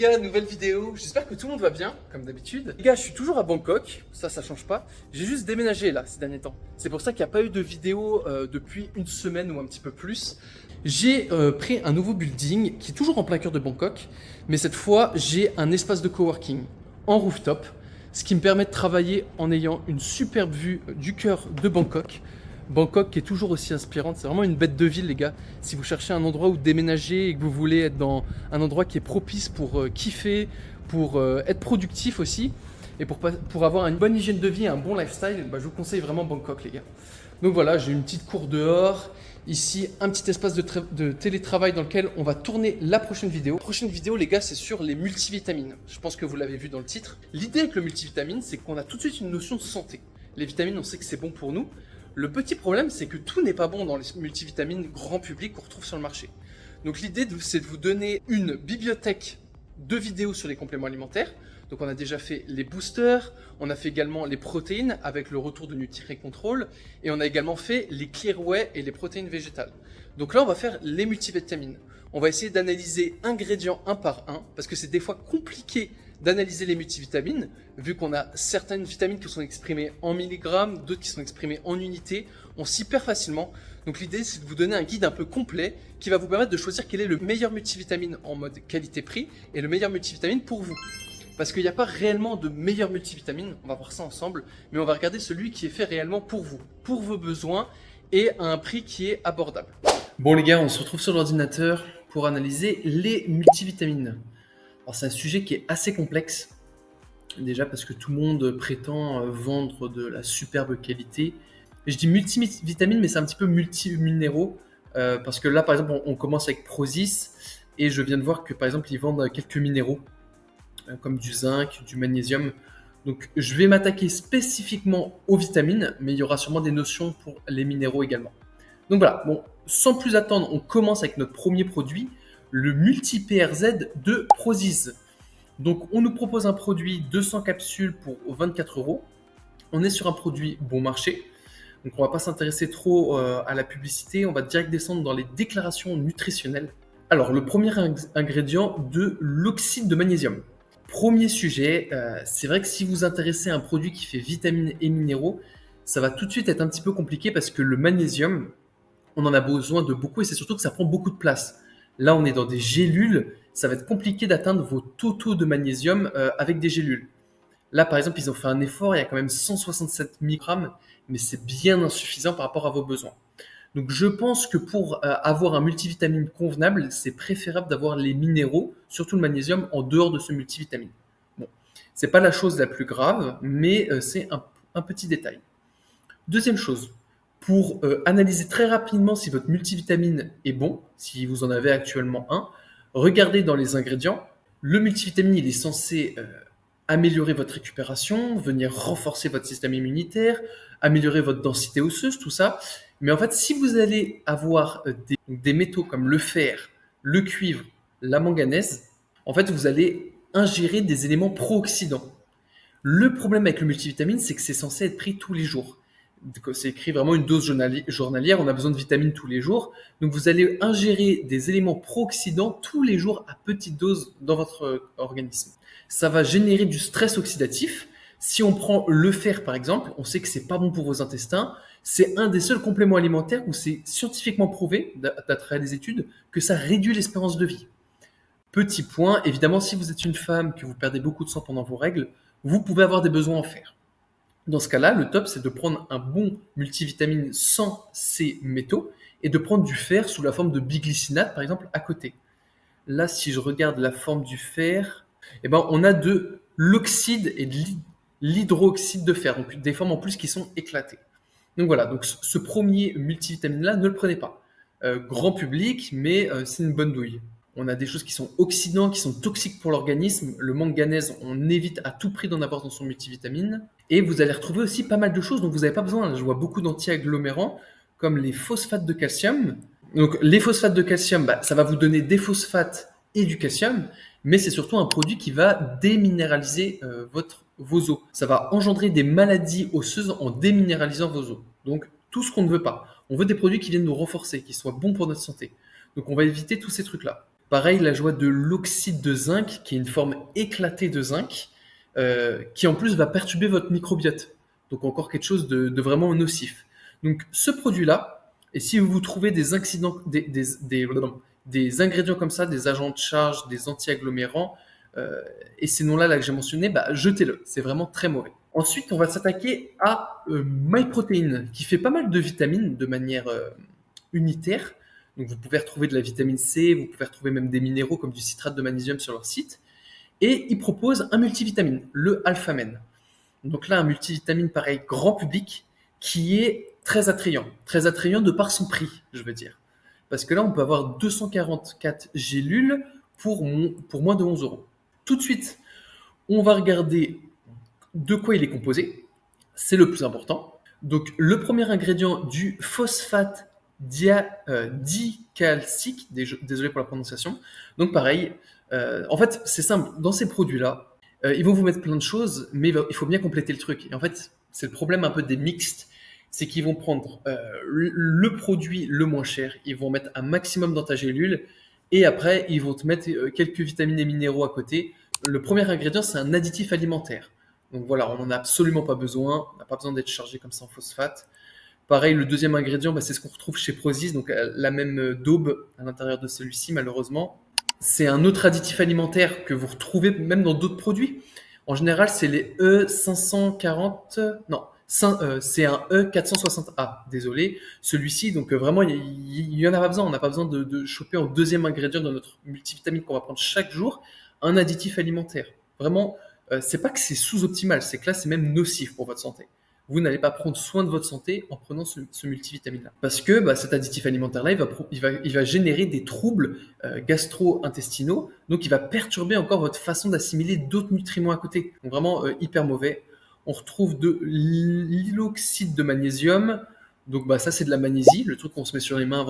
gars, nouvelle vidéo. J'espère que tout le monde va bien, comme d'habitude. Les gars, je suis toujours à Bangkok, ça change pas. J'ai juste déménagé là ces derniers temps. C'est pour ça qu'il n'y a pas eu de vidéo depuis une semaine ou un petit peu plus. J'ai pris un nouveau building qui est toujours en plein cœur de Bangkok, mais cette fois j'ai un espace de coworking en rooftop, ce qui me permet de travailler en ayant une superbe vue du cœur de Bangkok. Bangkok qui est toujours aussi inspirante, c'est vraiment une bête de ville les gars. Si vous cherchez un endroit où déménager et que vous voulez être dans un endroit qui est propice pour kiffer, pour être productif aussi, et pour avoir une bonne hygiène de vie et un bon lifestyle, je vous conseille vraiment Bangkok les gars. Donc voilà, j'ai une petite cour dehors, ici un petit espace de télétravail dans lequel on va tourner la prochaine vidéo. La prochaine vidéo les gars, c'est sur les multivitamines. Je pense que vous l'avez vu dans le titre. L'idée avec le multivitamine, c'est qu'on a tout de suite une notion de santé. Les vitamines, on sait que c'est bon pour nous. Le petit problème, c'est que tout n'est pas bon dans les multivitamines grand public qu'on retrouve sur le marché. Donc l'idée, c'est de vous donner une bibliothèque de vidéos sur les compléments alimentaires. Donc on a déjà fait les boosters, on a fait également les protéines avec le retour de Nutri-Control et on a également fait les clear whey et les protéines végétales. Donc là, on va faire les multivitamines. On va essayer d'analyser ingrédients un par un parce que c'est des fois compliqué d'analyser les multivitamines, vu qu'on a certaines vitamines qui sont exprimées en milligrammes, d'autres qui sont exprimées en unités, on s'y perd facilement. Donc l'idée, c'est de vous donner un guide un peu complet qui va vous permettre de choisir quel est le meilleur multivitamine en mode qualité-prix et le meilleur multivitamine pour vous. Parce qu'il n'y a pas réellement de meilleur multivitamine, on va voir ça ensemble, mais on va regarder celui qui est fait réellement pour vous, pour vos besoins et à un prix qui est abordable. Bon les gars, on se retrouve sur l'ordinateur pour analyser les multivitamines. Alors c'est un sujet qui est assez complexe, déjà parce que tout le monde prétend vendre de la superbe qualité. Je dis multivitamines, mais c'est un petit peu multiminéraux, parce que là par exemple on commence avec Prozis, et je viens de voir que par exemple ils vendent quelques minéraux, comme du zinc, du magnésium. Donc je vais m'attaquer spécifiquement aux vitamines, mais il y aura sûrement des notions pour les minéraux également. Donc voilà, bon, sans plus attendre, on commence avec notre premier produit, le Multi-PRZ de Prozis. Donc on nous propose un produit 200 capsules pour 24 €. On est sur un produit bon marché. Donc on ne va pas s'intéresser trop à la publicité, on va direct descendre dans les déclarations nutritionnelles. Alors le premier ingrédient, de l'oxyde de magnésium. Premier sujet, c'est vrai que si vous intéressez à un produit qui fait vitamines et minéraux, ça va tout de suite être un petit peu compliqué parce que le magnésium, on en a besoin de beaucoup et c'est surtout que ça prend beaucoup de place. Là, on est dans des gélules, ça va être compliqué d'atteindre vos totaux de magnésium avec des gélules. Là, par exemple, ils ont fait un effort, il y a quand même 167 mg, mais c'est bien insuffisant par rapport à vos besoins. Donc, je pense que pour avoir un multivitamine convenable, c'est préférable d'avoir les minéraux, surtout le magnésium, en dehors de ce multivitamine. Bon, c'est pas la chose la plus grave, mais c'est un petit détail. Deuxième chose, pour analyser très rapidement si votre multivitamine est bon, si vous en avez actuellement un, regardez dans les ingrédients. Le multivitamine, il est censé améliorer votre récupération, venir renforcer votre système immunitaire, améliorer votre densité osseuse, tout ça. Mais en fait, si vous allez avoir des métaux comme le fer, le cuivre, la manganèse, en fait, vous allez ingérer des éléments pro-oxydants. Le problème avec le multivitamine, c'est que c'est censé être pris tous les jours. C'est écrit vraiment une dose journalière, on a besoin de vitamines tous les jours. Donc vous allez ingérer des éléments pro-oxydants tous les jours à petite dose dans votre organisme. Ça va générer du stress oxydatif. Si on prend le fer par exemple, on sait que c'est pas bon pour vos intestins. C'est un des seuls compléments alimentaires où c'est scientifiquement prouvé, d'après des études, que ça réduit l'espérance de vie. Petit point, évidemment, si vous êtes une femme, que vous perdez beaucoup de sang pendant vos règles, vous pouvez avoir des besoins en fer. Dans ce cas-là, le top, c'est de prendre un bon multivitamine sans ces métaux et de prendre du fer sous la forme de biglycinate, par exemple, à côté. Là, si je regarde la forme du fer, on a de l'oxyde et de l'hydroxyde de fer, donc des formes en plus qui sont éclatées. Donc voilà, donc ce premier multivitamine-là, ne le prenez pas. Grand public, mais c'est une bonne douille. On a des choses qui sont oxydants, qui sont toxiques pour l'organisme. Le manganèse, on évite à tout prix d'en avoir dans son multivitamine. Et vous allez retrouver aussi pas mal de choses dont vous n'avez pas besoin. Je vois beaucoup d'anti-agglomérants, comme les phosphates de calcium. Donc les phosphates de calcium, ça va vous donner des phosphates et du calcium, mais c'est surtout un produit qui va déminéraliser vos os. Ça va engendrer des maladies osseuses en déminéralisant vos os. Donc tout ce qu'on ne veut pas. On veut des produits qui viennent nous renforcer, qui soient bons pour notre santé. Donc on va éviter tous ces trucs-là. Pareil, la joie de l'oxyde de zinc, qui est une forme éclatée de zinc, qui en plus va perturber votre microbiote. Donc encore quelque chose de vraiment nocif. Donc ce produit-là, et si vous trouvez des accidents, des ingrédients comme ça, des agents de charge, des anti-agglomérants, et ces noms-là là, que j'ai mentionnés, bah, jetez-le. C'est vraiment très mauvais. Ensuite, on va s'attaquer à MyProtein, qui fait pas mal de vitamines de manière unitaire. Donc vous pouvez retrouver de la vitamine C, vous pouvez retrouver même des minéraux comme du citrate de magnésium sur leur site. Et ils proposent un multivitamine, le Alphamen. Donc là, un multivitamine pareil, grand public, qui est très attrayant de par son prix, je veux dire. Parce que là, on peut avoir 244 gélules pour moins de 11 euros. Tout de suite, on va regarder de quoi il est composé. C'est le plus important. Donc, le premier ingrédient du phosphate dicalcique, désolé pour la prononciation. Donc, pareil, en fait, c'est simple. Dans ces produits-là, ils vont vous mettre plein de choses, mais il faut bien compléter le truc. Et en fait, c'est le problème un peu des mixtes, c'est qu'ils vont prendre le produit le moins cher, ils vont mettre un maximum dans ta gélule, et après, ils vont te mettre quelques vitamines et minéraux à côté. Le premier ingrédient, c'est un additif alimentaire. Donc voilà, on n'en a absolument pas besoin, on n'a pas besoin d'être chargé comme ça en phosphate. Pareil, le deuxième ingrédient, bah, c'est ce qu'on retrouve chez Prozis, donc la même daube à l'intérieur de celui-ci, malheureusement. C'est un autre additif alimentaire que vous retrouvez même dans d'autres produits. En général, c'est les E540, non, c'est un E460A, désolé. Celui-ci, donc vraiment, il y en a pas besoin. On n'a pas besoin de choper en deuxième ingrédient dans notre multivitamine qu'on va prendre chaque jour un additif alimentaire. Vraiment, c'est pas que c'est sous-optimal, c'est que là, c'est même nocif pour votre santé. Vous n'allez pas prendre soin de votre santé en prenant ce multivitamine-là. Parce que bah, cet additif alimentaire-là, il va générer des troubles gastro-intestinaux, donc il va perturber encore votre façon d'assimiler d'autres nutriments à côté. Donc vraiment hyper mauvais. On retrouve de l'oxyde de magnésium, donc bah, ça c'est de la magnésie, le truc qu'on se met sur les mains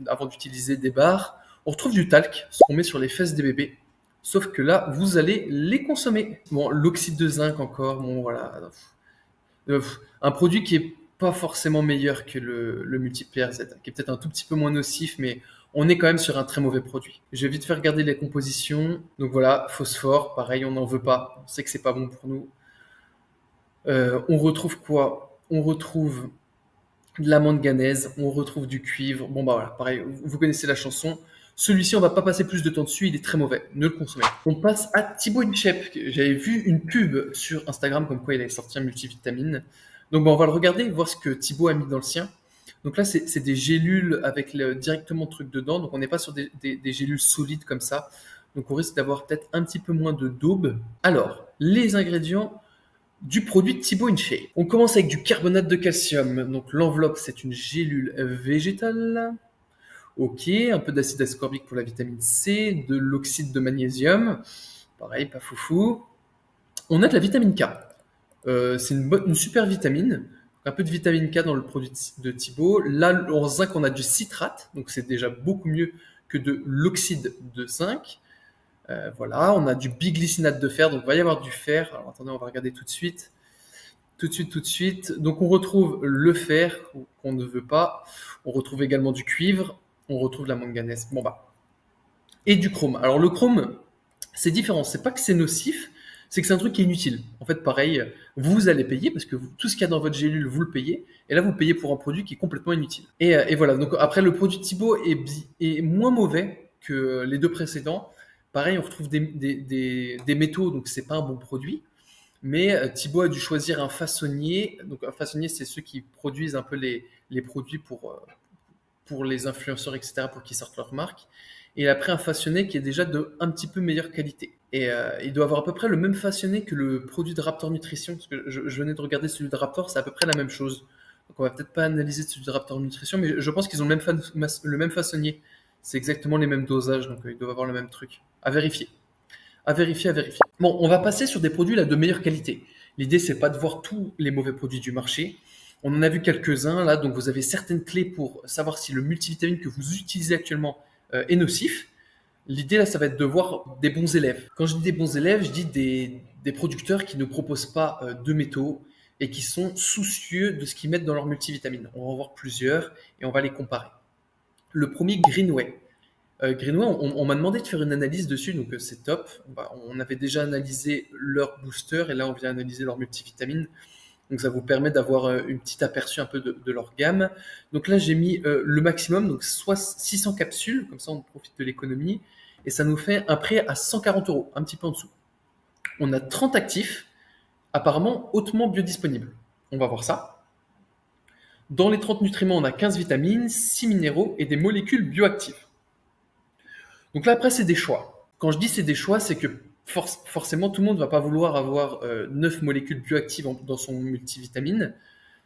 avant d'utiliser des barres. On retrouve du talc, ce qu'on met sur les fesses des bébés. Sauf que là, vous allez les consommer. Bon, l'oxyde de zinc encore, bon voilà. Un produit qui est pas forcément meilleur que le multi-PRZ, qui est peut-être un tout petit peu moins nocif, mais on est quand même sur un très mauvais produit. Je vais vite faire regarder les compositions. Donc voilà, phosphore, pareil, on n'en veut pas. On sait que c'est pas bon pour nous. On retrouve quoi? On retrouve de la manganèse, on retrouve du cuivre. Bon bah voilà, pareil, vous connaissez la chanson. Celui-ci, on va pas passer plus de temps dessus, il est très mauvais, ne le consommez pas. On passe à Thibaut InShape. J'avais vu une pub sur Instagram comme quoi il avait sorti un multivitamine. Donc bah, on va le regarder, voir ce que Thibaut a mis dans le sien. Donc là, c'est des gélules avec directement le truc dedans, donc on n'est pas sur des gélules solides comme ça. Donc on risque d'avoir peut-être un petit peu moins de daube. Alors, les ingrédients du produit Thibaut InShape. On commence avec du carbonate de calcium. Donc l'enveloppe, c'est une gélule végétale. Ok, un peu d'acide ascorbique pour la vitamine C, de l'oxyde de magnésium. Pareil, pas foufou. On a de la vitamine K. C'est une super vitamine. Un peu de vitamine K dans le produit de Thibaut. Là, en zinc, on a du citrate. Donc c'est déjà beaucoup mieux que de l'oxyde de zinc. Voilà, on a du biglycinate de fer, donc il va y avoir du fer. Alors attendez, on va regarder tout de suite. Tout de suite. Donc on retrouve le fer qu'on ne veut pas. On retrouve également du cuivre. On retrouve la manganèse. Bon bah. Et du chrome. Alors le chrome, c'est différent. C'est pas que c'est nocif, c'est que c'est un truc qui est inutile. En fait, pareil, vous allez payer parce que tout ce qu'il y a dans votre gélule, vous le payez. Et là, vous payez pour un produit qui est complètement inutile. Et voilà. Donc après, le produit Thibaut est moins mauvais que les deux précédents. Pareil, on retrouve des métaux, donc c'est pas un bon produit. Mais Thibaut a dû choisir un façonnier. Donc un façonnier, c'est ceux qui produisent un peu les produits pour les influenceurs, etc., pour qu'ils sortent leur marque. Et il a pris un façonnier qui est déjà de un petit peu meilleure qualité. Et il doit avoir à peu près le même façonnier que le produit de Raptor Nutrition, parce que je venais de regarder celui de Raptor, c'est à peu près la même chose. Donc on va peut-être pas analyser celui de Raptor Nutrition, mais je pense qu'ils ont le même façonnier. C'est exactement les mêmes dosages, donc ils doivent avoir le même truc. À vérifier. À vérifier, à vérifier. Bon, on va passer sur des produits là de meilleure qualité. L'idée, c'est pas de voir tous les mauvais produits du marché. On en a vu quelques-uns là, donc vous avez certaines clés pour savoir si le multivitamine que vous utilisez actuellement est nocif. L'idée là, ça va être de voir des bons élèves. Quand je dis des bons élèves, je dis des producteurs qui ne proposent pas de métaux et qui sont soucieux de ce qu'ils mettent dans leur multivitamine. On va en voir plusieurs et on va les comparer. Le premier, Greenway. Greenway, on m'a demandé de faire une analyse dessus, donc c'est top. On avait déjà analysé leur booster et là on vient analyser leur multivitamine. Donc ça vous permet d'avoir une petite aperçu un peu de leur gamme. Donc là j'ai mis le maximum, donc soit 600 capsules, comme ça on profite de l'économie. Et ça nous fait un prix à 140 euros, un petit peu en dessous. On a 30 actifs, apparemment hautement biodisponibles. On va voir ça. Dans les 30 nutriments, on a 15 vitamines, 6 minéraux et des molécules bioactives. Donc là, après, c'est des choix. Quand je dis c'est des choix, c'est que forcément, tout le monde ne va pas vouloir avoir 9 molécules bioactives dans son multivitamine.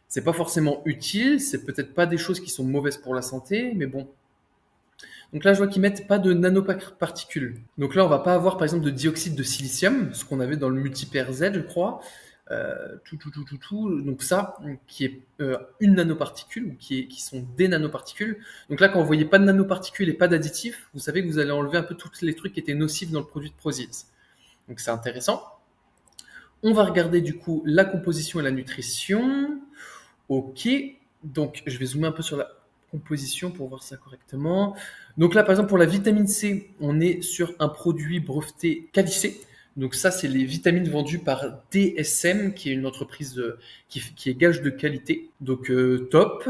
C'est pas forcément utile, c'est peut-être pas des choses qui sont mauvaises pour la santé, mais bon. Donc là, je vois qu'ils mettent pas de nanoparticules. Donc là, on va pas avoir, par exemple, de dioxyde de silicium, ce qu'on avait dans le multi-PRZ, je crois. Donc ça, qui est une nanoparticule, ou qui sont des nanoparticules. Donc là, quand vous voyez pas de nanoparticules et pas d'additifs, vous savez que vous allez enlever un peu tous les trucs qui étaient nocifs dans le produit de Prozis. Donc c'est intéressant. On va regarder du coup la composition et la nutrition. Ok, donc je vais zoomer un peu sur la composition pour voir ça correctement. Donc là, par exemple, pour la vitamine C, on est sur un produit breveté Calicé. Donc ça, c'est les vitamines vendues par DSM, qui est une entreprise qui est gage de qualité. Donc top.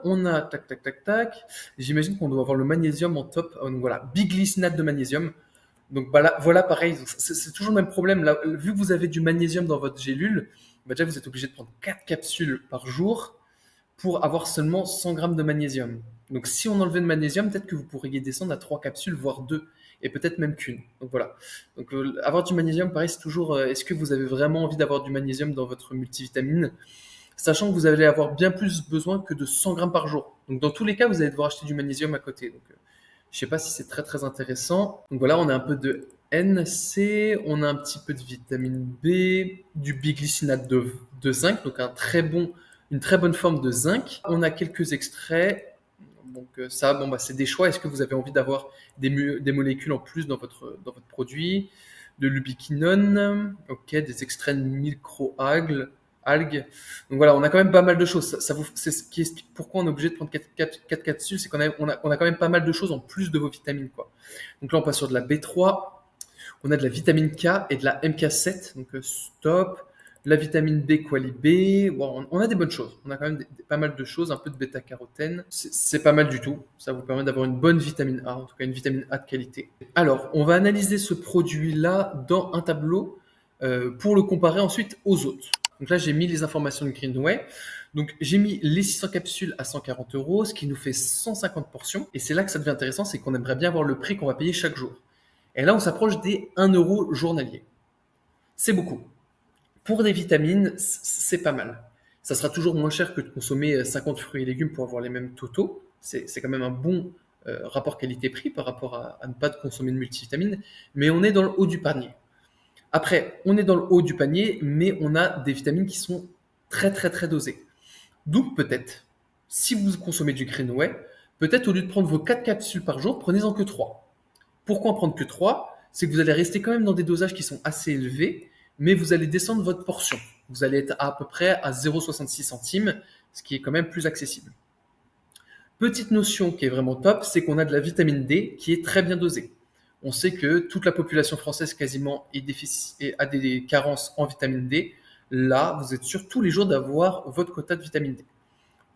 On a tac. J'imagine qu'on doit avoir le magnésium en top. Donc voilà, biglycinate de magnésium. Donc voilà pareil, c'est toujours le même problème. Là, vu que vous avez du magnésium dans votre gélule, déjà vous êtes obligé de prendre 4 capsules par jour pour avoir seulement 100 grammes de magnésium. Donc si on enlevait le magnésium, peut-être que vous pourriez descendre à 3 capsules, voire 2, et peut-être même qu'une. Donc voilà. Donc avoir du magnésium, pareil, c'est toujours, est-ce que vous avez vraiment envie d'avoir du magnésium dans votre multivitamine, sachant que vous allez avoir bien plus besoin que de 100 grammes par jour. Donc dans tous les cas, vous allez devoir acheter du magnésium à côté. Donc je sais pas si c'est très très intéressant. Donc voilà, on a un peu de NC, on a un petit peu de vitamine B, du biglycinate de zinc, donc une très bonne forme de zinc. On a quelques extraits. Donc ça, c'est des choix. Est-ce que vous avez envie d'avoir des molécules en plus dans votre produit? De l'ubiquinone, ok, des extraits de micro-algues. Donc voilà, on a quand même pas mal de choses. C'est ce qui explique pourquoi on est obligé de prendre 4 capsules, c'est on a quand même pas mal de choses en plus de vos vitamines, quoi. Donc là, on passe sur de la B3, on a de la vitamine K et de la MK7, donc stop. La vitamine B, Quali B, bon, on a des bonnes choses. On a quand même pas mal de choses, un peu de bêta-carotène. C'est pas mal du tout. Ça vous permet d'avoir une bonne vitamine A, en tout cas une vitamine A de qualité. Alors, on va analyser ce produit-là dans un tableau pour le comparer ensuite aux autres. Donc là, j'ai mis les informations de Greenway. Donc j'ai mis les 600 capsules à 140 euros, ce qui nous fait 150 portions. Et c'est là que ça devient intéressant, c'est qu'on aimerait bien avoir le prix qu'on va payer chaque jour. Et là, on s'approche des 1 euro journalier. C'est beaucoup. Pour des vitamines, c'est pas mal. Ça sera toujours moins cher que de consommer 50 fruits et légumes pour avoir les mêmes totaux. C'est quand même un bon rapport qualité-prix par rapport à ne pas consommer de multivitamines. Mais on est dans le haut du panier. Après, on est dans le haut du panier, mais on a des vitamines qui sont très très très dosées. Donc peut-être, si vous consommez du Greenway, peut-être au lieu de prendre vos 4 capsules par jour, prenez-en que 3. Pourquoi en prendre que 3? C'est que vous allez rester quand même dans des dosages qui sont assez élevés, mais vous allez descendre votre portion. Vous allez être à peu près à 0,66 centimes, ce qui est quand même plus accessible. Petite notion qui est vraiment top, c'est qu'on a de la vitamine D qui est très bien dosée. On sait que toute la population française quasiment a des carences en vitamine D. Là, vous êtes sûr tous les jours d'avoir votre quota de vitamine D.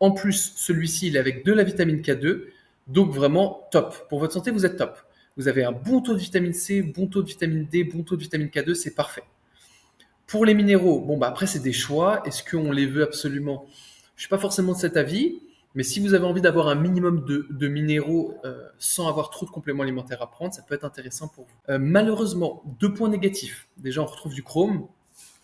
En plus, celui-ci, il est avec de la vitamine K2, donc vraiment top. Pour votre santé, vous êtes top. Vous avez un bon taux de vitamine C, bon taux de vitamine D, bon taux de vitamine K2, c'est parfait. Pour les minéraux, après c'est des choix. Est-ce qu'on les veut absolument? Je suis pas forcément de cet avis, mais si vous avez envie d'avoir un minimum de minéraux sans avoir trop de compléments alimentaires à prendre, ça peut être intéressant pour vous. Malheureusement, 2 points négatifs. Déjà, on retrouve du chrome.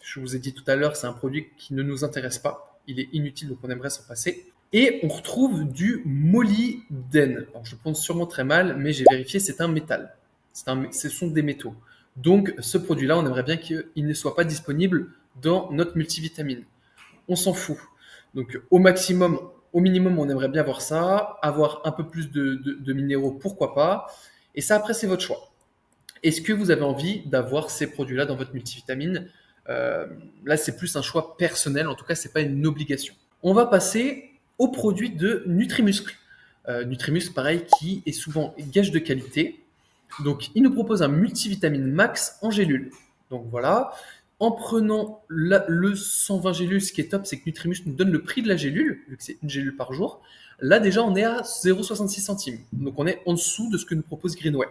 Je vous ai dit tout à l'heure, c'est un produit qui ne nous intéresse pas. Il est inutile, donc on aimerait s'en passer. Et on retrouve du molybdène. Alors, je prononce sûrement très mal, mais j'ai vérifié, c'est un métal. Ce sont des métaux. Donc, ce produit-là, on aimerait bien qu'il ne soit pas disponible dans notre multivitamine. On s'en fout. Donc, au minimum, on aimerait bien avoir ça, avoir un peu plus de minéraux, pourquoi pas. Et ça, après, c'est votre choix. Est-ce que vous avez envie d'avoir ces produits-là dans votre multivitamine? Là, c'est plus un choix personnel. En tout cas, c'est pas une obligation. On va passer aux produits de Nutrimuscle. Nutrimuscle, pareil, qui est souvent gage de qualité. Donc, il nous propose un multivitamine max en gélule. Donc voilà, en prenant le 120 gélules, ce qui est top, c'est que Nutrimuscle nous donne le prix de la gélule, vu que c'est une gélule par jour. Là, déjà, on est à 0,66 centimes. Donc, on est en dessous de ce que nous propose Greenway.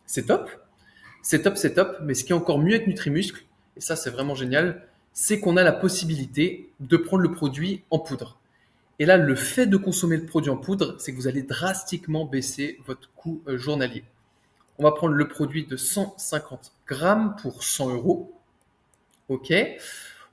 C'est top, c'est top, c'est top. Mais ce qui est encore mieux avec Nutrimuscle, et ça, c'est vraiment génial, c'est qu'on a la possibilité de prendre le produit en poudre. Et là, le fait de consommer le produit en poudre, c'est que vous allez drastiquement baisser votre coût journalier. On va prendre le produit de 150 grammes pour 100 euros. OK.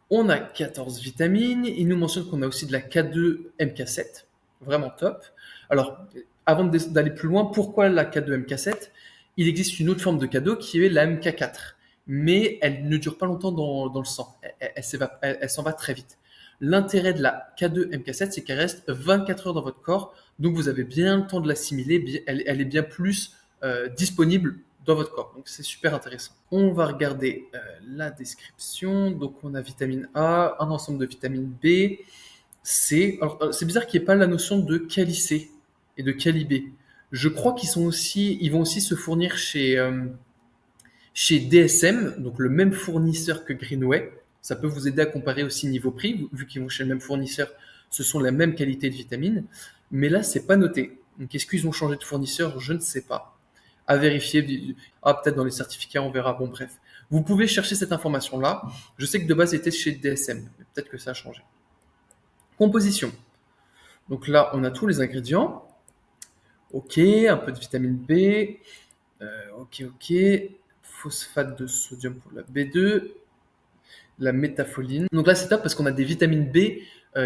On a 14 vitamines. Il nous mentionne qu'on a aussi de la K2 MK7. Vraiment top. Alors, avant d'aller plus loin, pourquoi la K2 MK7 ? Il existe une autre forme de K2 qui est la MK4. Mais elle ne dure pas longtemps dans le sang. Elle s'en va très vite. L'intérêt de la K2 MK7, c'est qu'elle reste 24 heures dans votre corps. Donc, vous avez bien le temps de l'assimiler. Elle est bien plus disponible dans votre corps. Donc, c'est super intéressant. On va regarder la description. Donc, on a vitamine A, un ensemble de vitamines B, C. Alors, c'est bizarre qu'il n'y ait pas la notion de Cali-C et de Cali-B. Je crois qu'ils vont aussi se fournir chez DSM, donc le même fournisseur que Greenway. Ça peut vous aider à comparer aussi niveau prix, vu qu'ils vont chez le même fournisseur, ce sont la même qualité de vitamines. Mais là, c'est pas noté. Donc, est-ce qu'ils ont changé de fournisseur ? Je ne sais pas. À vérifier. Ah, peut-être dans les certificats, on verra. Bon, bref. Vous pouvez chercher cette information-là. Je sais que de base, c'était chez DSM, mais peut-être que ça a changé. Composition. Donc là, on a tous les ingrédients. OK, un peu de vitamine B. OK. Phosphate de sodium pour la B2. La métafoline. Donc là, c'est top parce qu'on a des vitamines B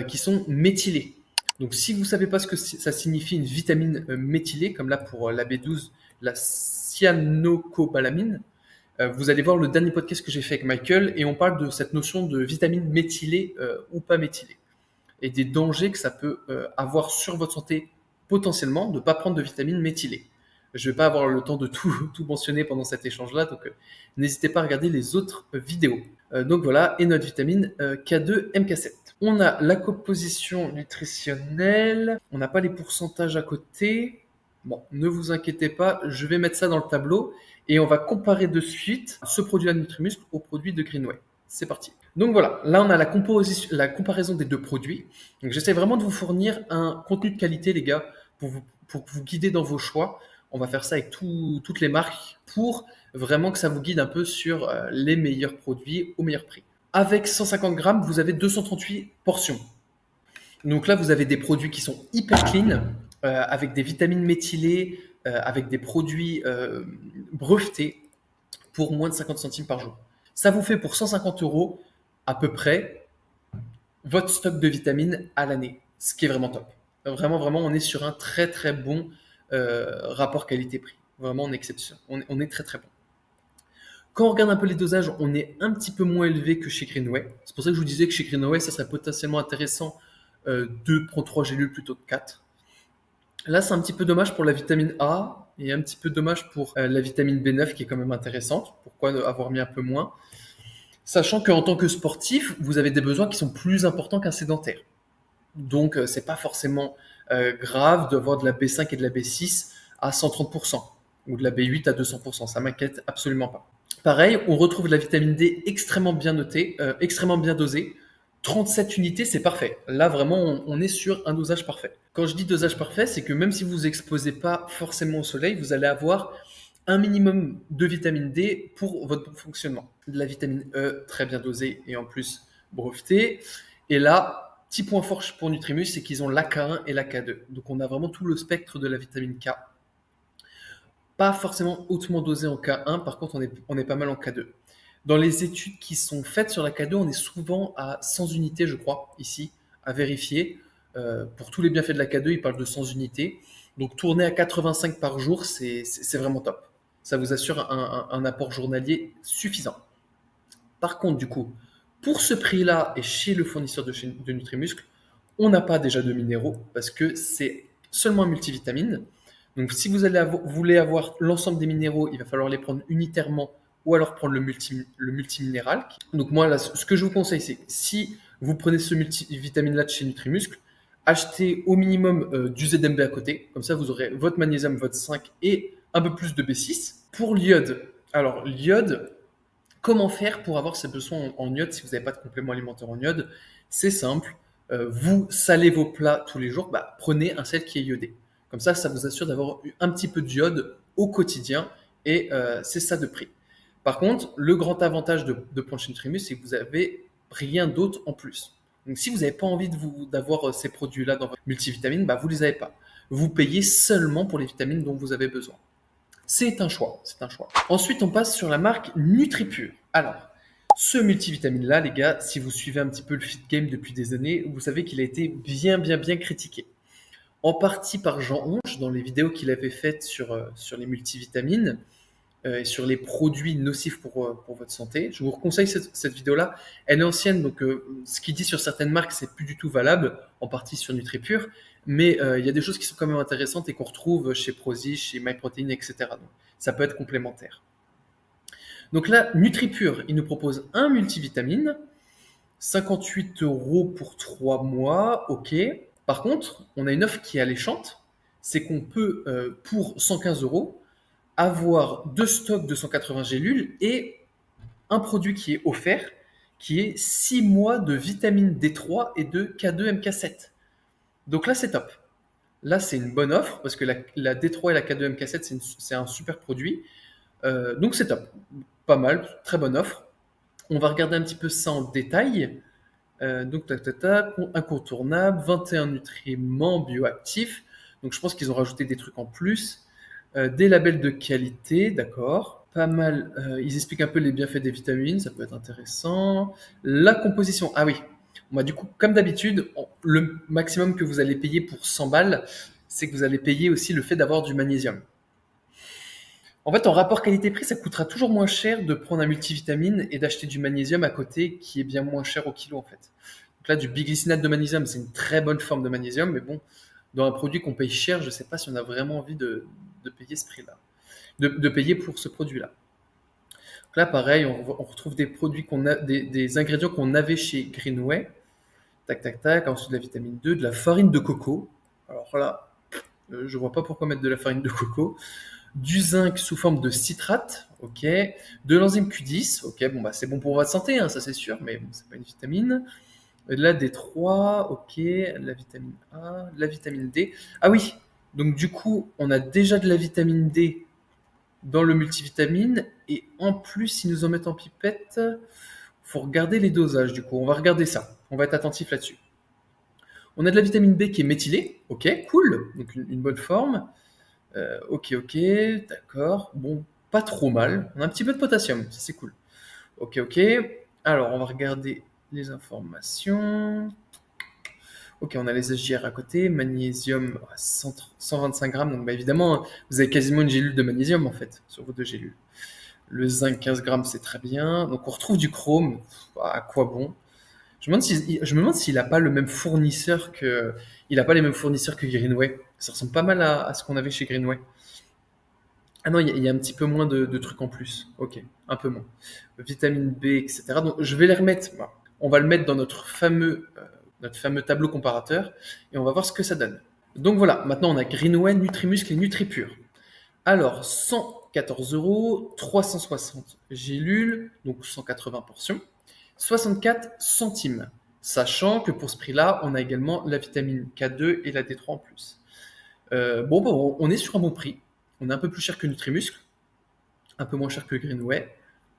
qui sont méthylées. Donc si vous ne savez pas ce que ça signifie une vitamine méthylée, comme là pour la B12, la cyanocobalamine, vous allez voir le dernier podcast que j'ai fait avec Michael et on parle de cette notion de vitamine méthylée ou pas méthylée et des dangers que ça peut avoir sur votre santé potentiellement de ne pas prendre de vitamine méthylée. Je ne vais pas avoir le temps de tout mentionner pendant cet échange-là, donc n'hésitez pas à regarder les autres vidéos. Donc voilà, et notre vitamine K2 MK7. On a la composition nutritionnelle, on n'a pas les pourcentages à côté. Bon, ne vous inquiétez pas, je vais mettre ça dans le tableau et on va comparer de suite ce produit à Nutrimuscle au produit de Greenway. C'est parti. Donc voilà, là on a la comparaison des deux produits. Donc j'essaie vraiment de vous fournir un contenu de qualité, les gars, pour vous guider dans vos choix. On va faire ça avec toutes les marques pour vraiment que ça vous guide un peu sur les meilleurs produits au meilleur prix. Avec 150 grammes, vous avez 238 portions. Donc là, vous avez des produits qui sont hyper clean, avec des vitamines méthylées, avec des produits brevetés pour moins de 50 centimes par jour. Ça vous fait pour 150 euros à peu près votre stock de vitamines à l'année, ce qui est vraiment top. Vraiment, on est sur un très très bon rapport qualité-prix. Vraiment, on est très très bon. Quand on regarde un peu les dosages, on est un petit peu moins élevé que chez Greenway. C'est pour ça que je vous disais que chez Greenway, ça serait potentiellement intéressant de prendre 3 gélules plutôt que 4. Là, c'est un petit peu dommage pour la vitamine A et un petit peu dommage pour la vitamine B9 qui est quand même intéressante. Pourquoi avoir mis un peu moins ? Sachant qu'en tant que sportif, vous avez des besoins qui sont plus importants qu'un sédentaire. Donc, c'est pas forcément grave d'avoir de la B5 et de la B6 à 130% ou de la B8 à 200%. Ça m'inquiète absolument pas. Pareil, on retrouve de la vitamine D extrêmement bien notée, extrêmement bien dosée. 37 unités, c'est parfait. Là, vraiment, on est sur un dosage parfait. Quand je dis dosage parfait, c'est que même si vous vous exposez pas forcément au soleil, vous allez avoir un minimum de vitamine D pour votre bon fonctionnement. De la vitamine E, très bien dosée et en plus brevetée. Et là, petit point fort pour Nutrimus, c'est qu'ils ont l'AK1 et l'AK2. Donc, on a vraiment tout le spectre de la vitamine K. Pas forcément hautement dosé en K1, par contre, on est pas mal en K2. Dans les études qui sont faites sur la K2, on est souvent à 100 unités, je crois, ici, à vérifier. Pour tous les bienfaits de la K2, ils parlent de 100 unités. Donc, tourner à 85 par jour, c'est vraiment top. Ça vous assure un apport journalier suffisant. Par contre, du coup, pour ce prix-là et chez le fournisseur de Nutrimuscle, on n'a pas déjà de minéraux parce que c'est seulement un multivitamine. Donc, si vous voulez avoir l'ensemble des minéraux, il va falloir les prendre unitairement ou alors prendre le multiminéral. Donc, moi, là, ce que je vous conseille, c'est si vous prenez ce multivitamine-là de chez Nutrimuscle, Achetez au minimum du ZMB à côté. Comme ça, vous aurez votre magnésium, votre 5 et un peu plus de B6. Pour l'iode, alors l'iode, comment faire pour avoir ces besoins en iode si vous n'avez pas de complément alimentaire en iode? C'est simple. Vous salez vos plats tous les jours, bah, prenez un sel qui est iodé. Comme ça vous assure d'avoir un petit peu d'iode au quotidien et c'est ça de prix. Par contre, le grand avantage de Planche Nutrimus, c'est que vous avez rien d'autre en plus. Donc si vous n'avez pas envie d'avoir ces produits-là dans votre multivitamine, bah, vous ne les avez pas. Vous payez seulement pour les vitamines dont vous avez besoin. C'est un choix, c'est un choix. Ensuite, on passe sur la marque NutriPure. Alors, ce multivitamine-là, les gars, si vous suivez un petit peu le fit game depuis des années, vous savez qu'il a été bien critiqué. En partie par Jean Onge, dans les vidéos qu'il avait faites sur les multivitamines et sur les produits nocifs pour votre santé. Je vous conseille cette vidéo-là. Elle est ancienne, donc ce qu'il dit sur certaines marques, c'est plus du tout valable, en partie sur NutriPure. Mais il y a des choses qui sont quand même intéressantes et qu'on retrouve chez Prozis, chez MyProtein, etc. Donc, ça peut être complémentaire. Donc là, NutriPure, il nous propose un multivitamine, 58 € pour 3 mois, ok. Par contre, on a une offre qui est alléchante, c'est qu'on peut, pour 115 €, avoir deux stocks de 180 gélules et un produit qui est offert, qui est 6 mois de vitamine D3 et de K2 MK7. Donc là, c'est top. Là, c'est une bonne offre parce que la D3 et la K2 MK7, c'est un super produit. Donc c'est top. Pas mal, très bonne offre. On va regarder un petit peu ça en détail. Donc, incontournable, 21 nutriments bioactifs. Donc je pense qu'ils ont rajouté des trucs en plus. Des labels de qualité, d'accord. Pas mal. Ils expliquent un peu les bienfaits des vitamines, ça peut être intéressant. La composition, ah oui. Moi, du coup, comme d'habitude, le maximum que vous allez payer pour 100 balles, c'est que vous allez payer aussi le fait d'avoir du magnésium. En fait, en rapport qualité-prix, ça coûtera toujours moins cher de prendre un multivitamine et d'acheter du magnésium à côté, qui est bien moins cher au kilo, en fait. Donc là, du biglycinate de magnésium, c'est une très bonne forme de magnésium, mais bon, dans un produit qu'on paye cher, je ne sais pas si on a vraiment envie de payer ce prix-là, de payer pour ce produit-là. Donc là, pareil, on retrouve des produits des ingrédients qu'on avait chez Greenway. Ensuite de la vitamine 2, de la farine de coco. Alors là, je vois pas pourquoi mettre de la farine de coco. Du zinc sous forme de citrate, ok. De l'enzyme Q10, ok. Bon, bah, c'est bon pour votre santé, hein, ça c'est sûr, mais bon, c'est pas une vitamine. De la D3, ok. La vitamine A, la vitamine D. Ah oui, donc du coup, on a déjà de la vitamine D dans le multivitamine, et en plus, ils nous en mettent en pipette. Faut regarder les dosages, du coup. On va regarder ça. On va être attentif là-dessus. On a de la vitamine B qui est méthylée, ok, cool, donc une bonne forme. Ok, d'accord. Bon, pas trop mal. On a un petit peu de potassium, ça c'est cool. Ok. Alors, on va regarder les informations. Ok, on a les SGR à côté. Magnésium, 125 grammes. Donc, bah, évidemment, vous avez quasiment une gélule de magnésium en fait sur vos deux gélules. Le zinc, 15 grammes, c'est très bien. Donc, on retrouve du chrome. À quoi bon? Je me demande s'il n'a pas le même fournisseur que, il a pas les mêmes fournisseurs que Greenway. Ça ressemble pas mal à ce qu'on avait chez Greenway. Ah non, il y a un petit peu moins de trucs en plus. Ok, un peu moins. Vitamine B, etc. Donc je vais les remettre. Bon, on va le mettre dans notre fameux tableau comparateur et on va voir ce que ça donne. Donc voilà, maintenant on a Greenway, Nutrimuscle et NutriPure. Alors, 114 €, 360 gélules, donc 180 portions, 64 centimes. Sachant que pour ce prix-là, on a également la vitamine K2 et la D3 en plus. Bon, on est sur un bon prix. On est un peu plus cher que Nutrimuscle, un peu moins cher que Greenway.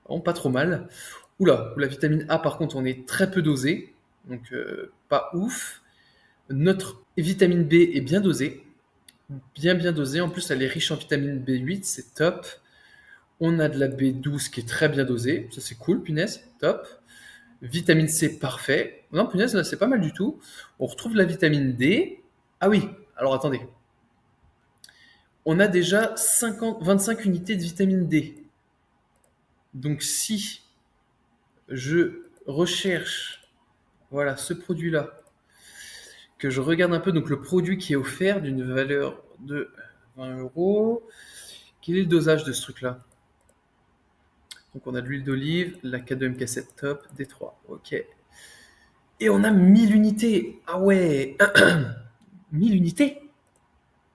Bon, pas trop mal. Oula, la vitamine A, par contre, on est très peu dosé, donc pas ouf. Notre vitamine B est bien dosée, bien dosée. En plus, elle est riche en vitamine B8, c'est top. On a de la B12 qui est très bien dosée, ça c'est cool, punaise, top. Vitamine C, parfait. Non, punaise, là c'est pas mal du tout. On retrouve la vitamine D. Ah oui, alors attendez. On a déjà 25 unités de vitamine D. Donc si je recherche, voilà, ce produit-là, que je regarde un peu, donc le produit qui est offert d'une valeur de 20 €, quel est le dosage de ce truc-là? Donc on a de l'huile d'olive, la K2MK7 top, D3, ok. Et on a 1000 unités. Ah ouais. 1000 unités?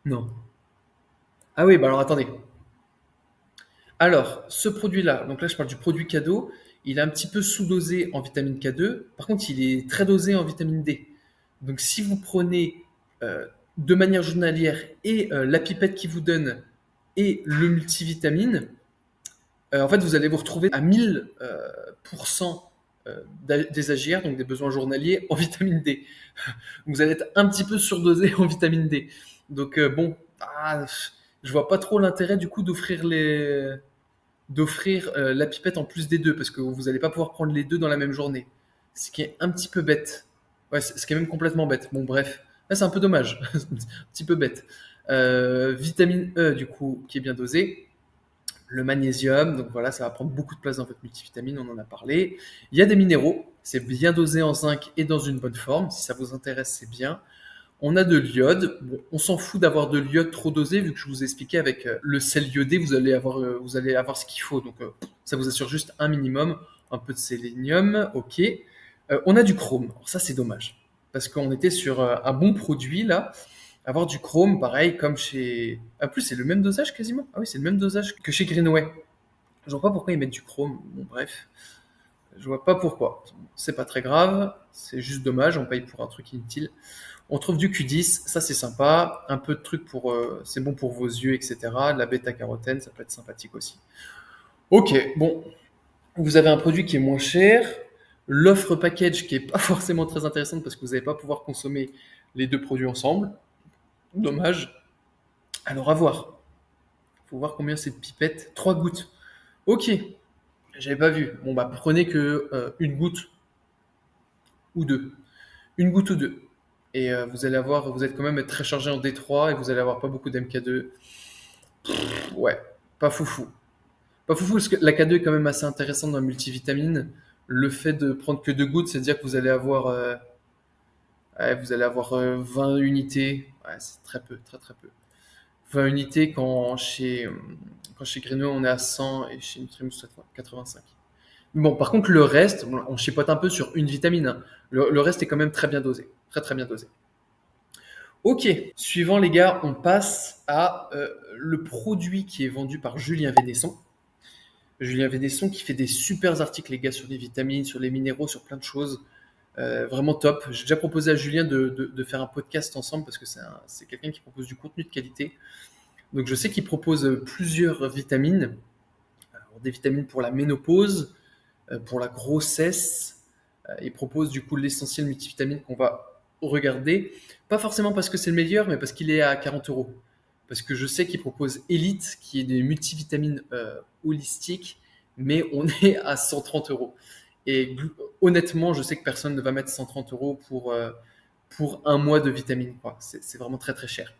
Non. Ah oui, bah alors attendez. Alors, ce produit-là, donc là je parle du produit cadeau, il est un petit peu sous-dosé en vitamine K2. Par contre, il est très dosé en vitamine D. Donc si vous prenez de manière journalière et la pipette qui vous donne et le multivitamine, en fait, vous allez vous retrouver à 1000% des AGR, donc des besoins journaliers, en vitamine D. Vous allez être un petit peu surdosé en vitamine D. Donc bon, je vois pas trop l'intérêt du coup d'offrir la pipette en plus des deux, parce que vous n'allez pas pouvoir prendre les deux dans la même journée. Ce qui est un petit peu bête. Ouais, ce qui est même complètement bête. Bon, bref. Là, c'est un peu dommage. Un petit peu bête. Vitamine E, du coup, qui est bien dosée. Le magnésium, donc voilà, ça va prendre beaucoup de place dans votre multivitamine, on en a parlé. Il y a des minéraux, c'est bien dosé en zinc et dans une bonne forme. Si ça vous intéresse, c'est bien. On a de l'iode. Bon, on s'en fout d'avoir de l'iode trop dosé, vu que je vous ai expliqué avec le sel iodé, vous allez avoir ce qu'il faut. Donc, ça vous assure juste un minimum. Un peu de sélénium, ok. On a du chrome. Alors, ça, c'est dommage. Parce qu'on était sur un bon produit, là. Avoir du chrome, pareil, comme chez. En plus, c'est le même dosage quasiment. Ah oui, c'est le même dosage que chez Greenway. Je vois pas pourquoi ils mettent du chrome. Bon, bref. Je vois pas pourquoi. C'est pas très grave. C'est juste dommage. On paye pour un truc inutile. On trouve du Q10, ça c'est sympa, un peu de trucs pour, c'est bon pour vos yeux, etc. De la bêta-carotène, ça peut être sympathique aussi. Ok, bon, vous avez un produit qui est moins cher, l'offre package qui est pas forcément très intéressante parce que vous n'allez pas pouvoir consommer les deux produits ensemble. Dommage. Alors à voir. Faut voir combien c'est de pipettes. 3 gouttes. Ok, j'avais pas vu. Bon bah prenez que une goutte ou deux. Une goutte ou deux. Et vous allez avoir, vous êtes quand même très chargé en D3 et vous allez avoir pas beaucoup d'MK2. Ouais, pas foufou. Pas foufou parce que la K2 est quand même assez intéressante dans la multivitamine. Le fait de prendre que deux gouttes, c'est dire que vous allez avoir 20 unités. Ouais, c'est très peu, très très peu. 20 unités quand chez Greno on est à 100 et chez Nutrimus c'est 85. Bon, par contre le reste, bon, on chipote un peu sur une vitamine, hein. Le reste est quand même très bien dosé, très très bien dosé. Ok, suivant les gars, on passe à le produit qui est vendu par Julien Vénesson. Julien Vénesson qui fait des super articles, les gars, sur les vitamines, sur les minéraux, sur plein de choses. Vraiment top. J'ai déjà proposé à Julien de faire un podcast ensemble parce que c'est quelqu'un qui propose du contenu de qualité. Donc je sais qu'il propose plusieurs vitamines. Alors, des vitamines pour la ménopause, pour la grossesse. Il propose du coup l'essentiel multivitamine qu'on va regarder. Pas forcément parce que c'est le meilleur, mais parce qu'il est à 40 €. Parce que je sais qu'il propose Elite, qui est des multivitamines holistiques, mais on est à 130 €. Et honnêtement, je sais que personne ne va mettre 130 € pour un mois de vitamines, quoi. C'est vraiment très très cher.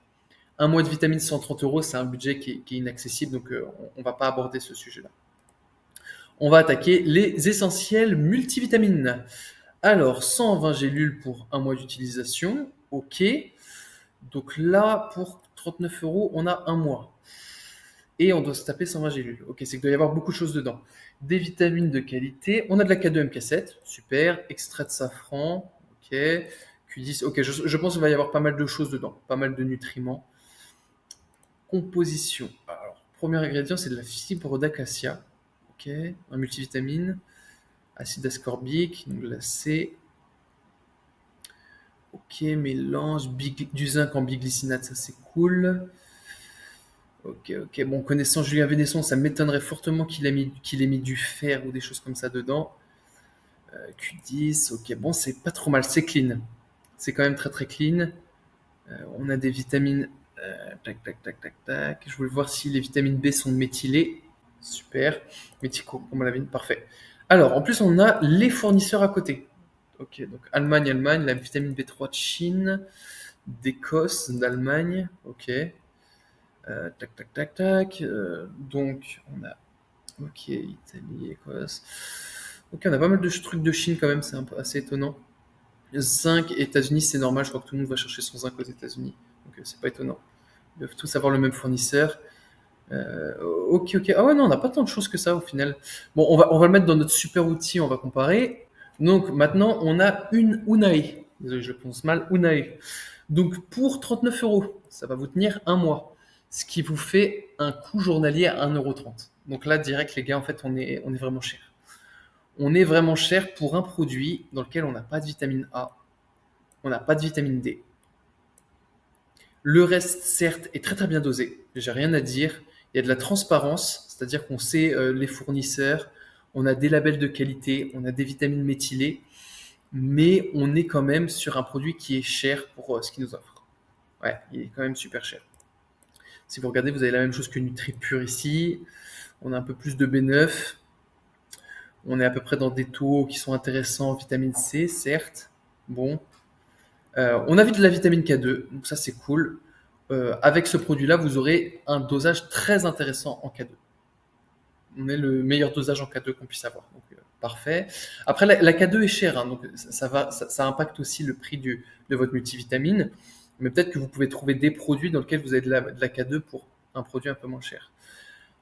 Un mois de vitamines, 130 €, c'est un budget qui est inaccessible, donc on ne va pas aborder ce sujet-là. On va attaquer les essentiels multivitamines. Alors, 120 gélules pour un mois d'utilisation, ok. Donc là, pour 39 €, on a un mois. Et on doit se taper 120 gélules. Ok, c'est qu'il doit y avoir beaucoup de choses dedans. Des vitamines de qualité. On a de la K2 MK7, super. Extrait de safran, ok. Q10, ok, je pense qu'il va y avoir pas mal de choses dedans, pas mal de nutriments. Composition. Alors, premier ingrédient, c'est de la fibre d'acacia, ok. Un multivitamine. Acide ascorbique, donc la C. Ok, mélange du zinc en biglycinate, ça c'est cool. Ok, ok. Bon, connaissant Julien Vénesson, ça m'étonnerait fortement qu'il ait mis du fer ou des choses comme ça dedans. Q10, ok. Bon, c'est pas trop mal, c'est clean. C'est quand même très très clean. On a des vitamines. Tac, tac, tac, tac, tac. Je voulais voir si les vitamines B sont méthylées. Super. Méthylcobalamin, parfait. Alors, en plus, on a les fournisseurs à côté. Ok, donc Allemagne, la vitamine B3 de Chine, d'Écosse, d'Allemagne, ok. Tac, tac, tac, tac. Donc, on a, ok, Italie, Écosse. Ok, on a pas mal de trucs de Chine quand même, c'est un peu assez étonnant. Zinc, États-Unis, c'est normal, je crois que tout le monde va chercher son zinc aux États-Unis, donc c'est pas étonnant. Ils doivent tous avoir le même fournisseur. Ok, ok. Ah ouais, non, on n'a pas tant de choses que ça au final. Bon, on va le mettre dans notre super outil, on va comparer. Donc maintenant, on a une Unai. Désolé, je prononce mal, Unai. Donc pour 39 euros, ça va vous tenir un mois, ce qui vous fait un coût journalier à 1,30 €. Donc là, direct, les gars, en fait, on est vraiment cher. On est vraiment cher pour un produit dans lequel on n'a pas de vitamine A, on n'a pas de vitamine D. Le reste, certes, est très très bien dosé, j'ai rien à dire. Il y a de la transparence, c'est-à-dire qu'on sait les fournisseurs, on a des labels de qualité, on a des vitamines méthylées, mais on est quand même sur un produit qui est cher pour ce qu'il nous offre. Ouais, il est quand même super cher. Si vous regardez, vous avez la même chose que NutriPure ici. On a un peu plus de B9. On est à peu près dans des taux qui sont intéressants en vitamine C, certes. Bon. On a de la vitamine K2, donc ça c'est cool. Avec ce produit-là, vous aurez un dosage très intéressant en K2. On est le meilleur dosage en K2 qu'on puisse avoir. Donc, parfait. Après, la K2 est chère, hein, donc ça impacte aussi le prix de votre multivitamine. Mais peut-être que vous pouvez trouver des produits dans lesquels vous avez de la K2 pour un produit un peu moins cher.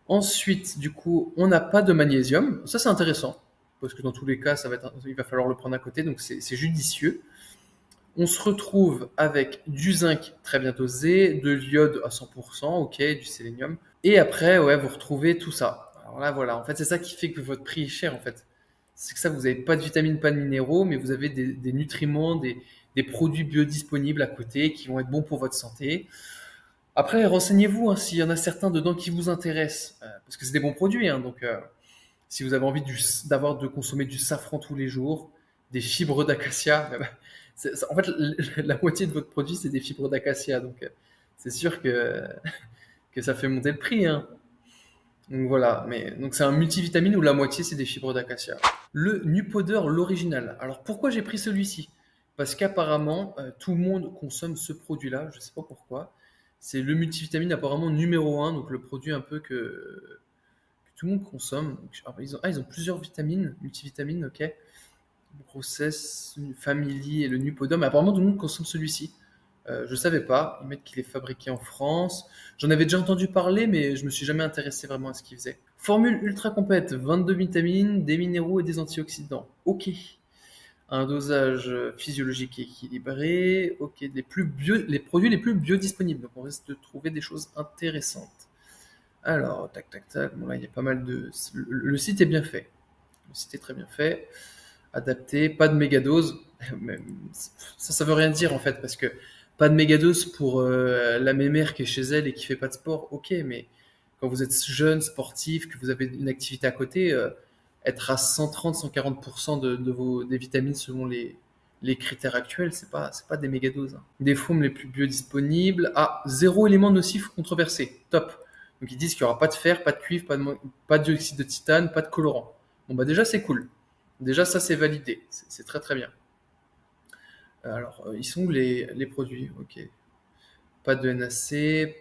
Ensuite, du coup, on n'a pas de magnésium. Ça, c'est intéressant, parce que dans tous les cas, il va falloir le prendre à côté, donc c'est judicieux. On se retrouve avec du zinc très bien dosé, de l'iode à 100%, ok, du sélénium. Et après, ouais, vous retrouvez tout ça. Alors là, voilà, en fait, c'est ça qui fait que votre prix est cher, en fait. C'est que ça, vous n'avez pas de vitamines, pas de minéraux, mais vous avez des nutriments, des produits biodisponibles à côté qui vont être bons pour votre santé. Après, renseignez-vous hein, s'il y en a certains dedans qui vous intéressent, parce que c'est des bons produits. Hein, donc, si vous avez envie de consommer du safran tous les jours, des fibres d'acacia, en fait, la moitié de votre produit, c'est des fibres d'acacia. Donc, c'est sûr que ça fait monter le prix. Hein. Donc voilà, donc c'est un multivitamine où la moitié c'est des fibres d'acacia. Le Nupowder, l'original. Alors pourquoi j'ai pris celui-ci? Parce qu'apparemment tout le monde consomme ce produit-là, je sais pas pourquoi. C'est le multivitamine apparemment numéro un, donc le produit un peu que tout le monde consomme. Donc, ils ont plusieurs vitamines, multivitamines, ok. Process, Family et le Nupowder, mais apparemment tout le monde consomme celui-ci. Je savais pas, ils mettent qu'il est fabriqué en France. J'en avais déjà entendu parler, mais je me suis jamais intéressé vraiment à ce qu'il faisait. Formule ultra complète, 22 vitamines, des minéraux et des antioxydants. Ok. Un dosage physiologique équilibré. Ok. Les produits les plus biodisponibles. Donc on risque de trouver des choses intéressantes. Alors, tac, tac, tac. Bon là, il y a pas mal de. Le site est bien fait. Le site est très bien fait. Adapté, pas de mégadose. Ça veut rien dire en fait, parce que pas de mégadose pour la mémère qui est chez elle et qui fait pas de sport, ok, mais quand vous êtes jeune, sportif, que vous avez une activité à côté, être à 130-140% des vitamines selon les critères actuels, c'est pas des mégadoses. Hein. Des formes les plus biodisponibles, zéro élément nocif ou controversé, top. Donc ils disent qu'il n'y aura pas de fer, pas de cuivre, pas de dioxyde de titane, pas de colorant. Bon bah déjà c'est cool. Déjà, ça, c'est validé. C'est très, très bien. Alors, ils sont où les produits? Ok. Pas de NAC,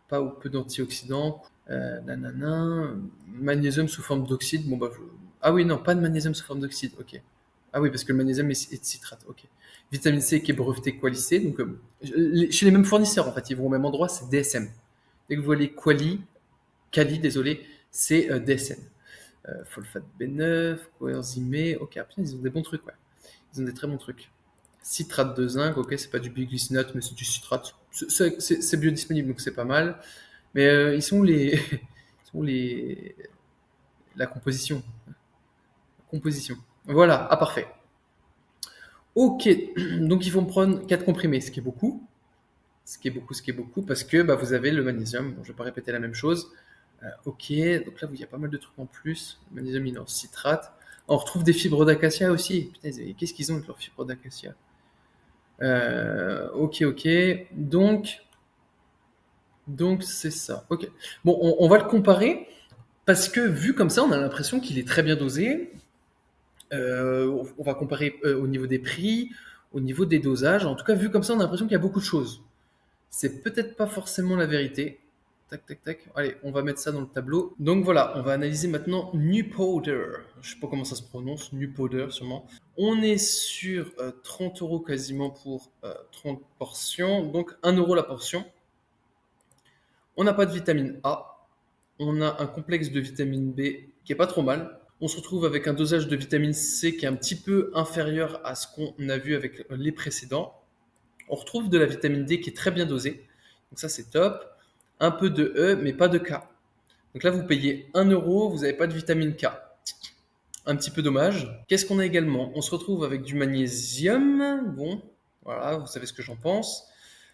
pas ou peu d'antioxydants. Nanana. Magnésium sous forme d'oxyde. Bon, bah, ah oui, non, pas de magnésium sous forme d'oxyde. Ok. Ah oui, parce que le magnésium est de citrate. Ok. Vitamine C qui est brevetée Quali-C. Donc, chez les mêmes fournisseurs, en fait, ils vont au même endroit, c'est DSM. Dès que vous voyez Cali, désolé, c'est DSM. Folfate B9, coenzymé, ok, après, ils ont des bons trucs, ouais. Ils ont des très bons trucs. Citrate de zinc, ok, c'est pas du biglycinate, mais c'est du citrate. C'est biodisponible, donc c'est pas mal. Mais ils sont les, ils sont la composition. Composition. Voilà, parfait. Ok, donc ils vont prendre 4 comprimés, ce qui est beaucoup. Ce qui est beaucoup, parce que bah, vous avez le magnésium. Bon, je vais pas répéter la même chose. Ok, donc là, il y a pas mal de trucs en plus. Magnésium mineur citrate. On retrouve des fibres d'acacia aussi. Putain, qu'est-ce qu'ils ont avec leurs fibres d'acacia? Ok. Donc c'est ça. Ok. Bon, on va le comparer parce que vu comme ça, on a l'impression qu'il est très bien dosé. On va comparer au niveau des prix, au niveau des dosages. En tout cas, vu comme ça, on a l'impression qu'il y a beaucoup de choses. C'est peut-être pas forcément la vérité. Tac, tac, tac. Allez, on va mettre ça dans le tableau. Donc voilà, on va analyser maintenant Nupowder. Je sais pas comment ça se prononce, Nupowder sûrement. On est sur 30 € quasiment pour 30 portions, donc 1 € la portion. On n'a pas de vitamine A. On a un complexe de vitamine B qui est pas trop mal. On se retrouve avec un dosage de vitamine C qui est un petit peu inférieur à ce qu'on a vu avec les précédents. On retrouve de la vitamine D qui est très bien dosée. Donc ça, c'est top. Un peu de E, mais pas de K. Donc là, vous payez 1 €, vous n'avez pas de vitamine K. Un petit peu dommage. Qu'est-ce qu'on a également? On se retrouve avec du magnésium. Bon, voilà, vous savez ce que j'en pense.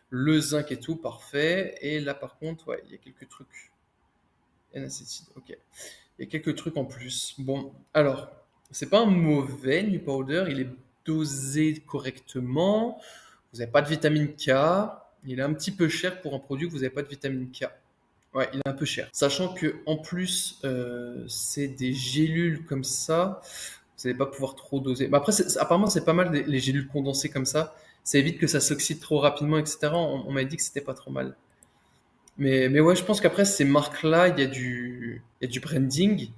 Le zinc et tout, parfait. Et là, par contre, ouais, il y a quelques trucs. N-acétide, ok. Il y a quelques trucs en plus. Bon, alors, c'est pas un mauvais New Powder, il est dosé correctement. Vous n'avez pas de vitamine K. Il est un petit peu cher pour un produit que vous n'avez pas de vitamine K. Ouais, il est un peu cher. Sachant que en plus, c'est des gélules comme ça, vous n'allez pas pouvoir trop doser. Mais après, apparemment, c'est pas mal les gélules condensées comme ça. Ça évite que ça s'oxyde trop rapidement, etc. On m'a dit que c'était pas trop mal. Mais ouais, je pense qu'après, ces marques-là, il y a du branding.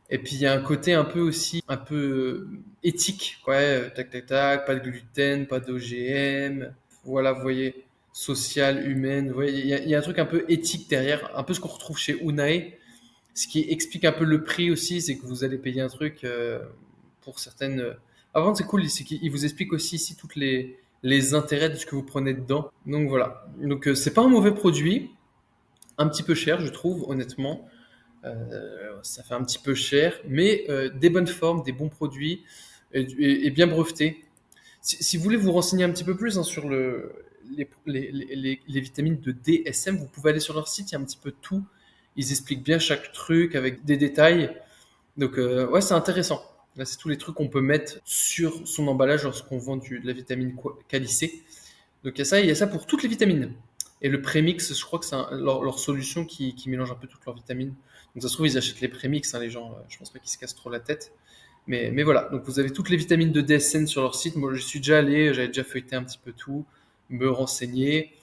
Et puis, il y a un côté un peu aussi, un peu éthique. Ouais, tac, tac, tac, pas de gluten, pas d'OGM. Voilà, vous voyez, sociale, humaine. Vous voyez, il y a un truc un peu éthique derrière, un peu ce qu'on retrouve chez Unai. Ce qui explique un peu le prix aussi, c'est que vous allez payer un truc pour certaines. Avant, c'est cool, c'est qu'il vous explique aussi ici toutes les intérêts de ce que vous prenez dedans. Donc voilà. Donc c'est pas un mauvais produit, un petit peu cher, je trouve, honnêtement. Ça fait un petit peu cher, mais des bonnes formes, des bons produits et bien brevetés. Si vous voulez vous renseigner un petit peu plus hein, sur les vitamines de DSM, vous pouvez aller sur leur site, il y a un petit peu tout. Ils expliquent bien chaque truc avec des détails. Donc, ouais, c'est intéressant. Là, c'est tous les trucs qu'on peut mettre sur son emballage lorsqu'on vend de la vitamine calicée. Donc, il y a ça pour toutes les vitamines. Et le prémix, je crois que c'est leur solution qui mélange un peu toutes leurs vitamines. Donc, ça se trouve, ils achètent les prémix, hein, les gens. Je pense pas qu'ils se cassent trop la tête. Mais voilà, donc vous avez toutes les vitamines de DSN sur leur site. Moi, je suis déjà allé, j'avais déjà feuilleté un petit peu tout, me renseigner.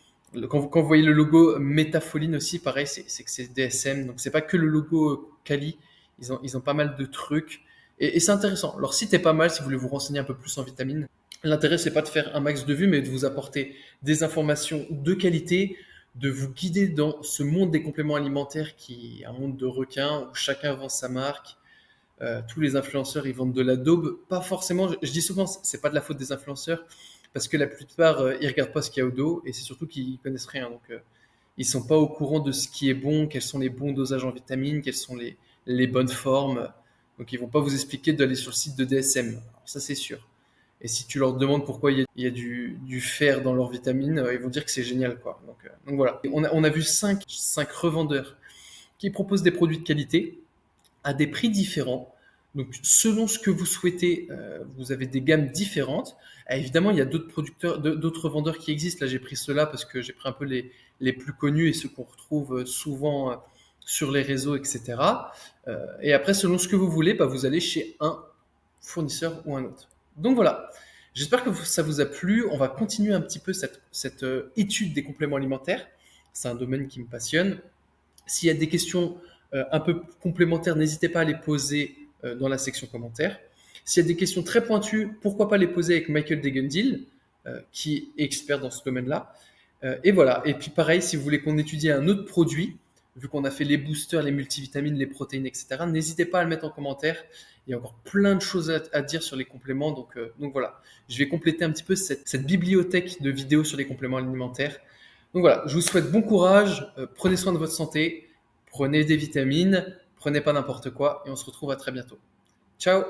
Quand vous voyez le logo Métafoline aussi, pareil, c'est que c'est DSM. Donc, c'est pas que le logo Kali. Ils ont pas mal de trucs. Et c'est intéressant. Leur site est pas mal si vous voulez vous renseigner un peu plus en vitamines. L'intérêt, c'est pas de faire un max de vues, mais de vous apporter des informations de qualité, de vous guider dans ce monde des compléments alimentaires qui est un monde de requins où chacun vend sa marque. Tous les influenceurs, ils vendent de la daube. Pas forcément, je dis souvent, c'est pas de la faute des influenceurs, parce que la plupart, ils regardent pas ce qu'il y a au dos, et c'est surtout qu'ils connaissent rien. Donc, ils sont pas au courant de ce qui est bon, quels sont les bons dosages en vitamines, quelles sont les bonnes formes. Donc, ils vont pas vous expliquer d'aller sur le site de DSM. Alors, ça, c'est sûr. Et si tu leur demandes pourquoi il y a du fer dans leurs vitamines, ils vont dire que c'est génial, quoi. Donc voilà. On a vu cinq revendeurs qui proposent des produits de qualité à des prix différents. Donc, selon ce que vous souhaitez, vous avez des gammes différentes. Évidemment, il y a d'autres producteurs, d'autres vendeurs qui existent. Là, j'ai pris ceux-là parce que j'ai pris un peu les plus connus et ceux qu'on retrouve souvent sur les réseaux, etc. Et après, selon ce que vous voulez, bah, vous allez chez un fournisseur ou un autre. Donc voilà. J'espère que ça vous a plu. On va continuer un petit peu cette étude des compléments alimentaires. C'est un domaine qui me passionne. S'il y a des questions un peu complémentaires, n'hésitez pas à les poser dans la section commentaires. S'il y a des questions très pointues, pourquoi pas les poser avec Michael Degendil, qui est expert dans ce domaine-là. Et voilà. Et puis pareil, si vous voulez qu'on étudie un autre produit, vu qu'on a fait les boosters, les multivitamines, les protéines, etc., n'hésitez pas à le mettre en commentaire. Il y a encore plein de choses à dire sur les compléments. Donc voilà, je vais compléter un petit peu cette bibliothèque de vidéos sur les compléments alimentaires. Donc voilà, je vous souhaite bon courage, prenez soin de votre santé, prenez des vitamines, prenez pas n'importe quoi et on se retrouve à très bientôt. Ciao!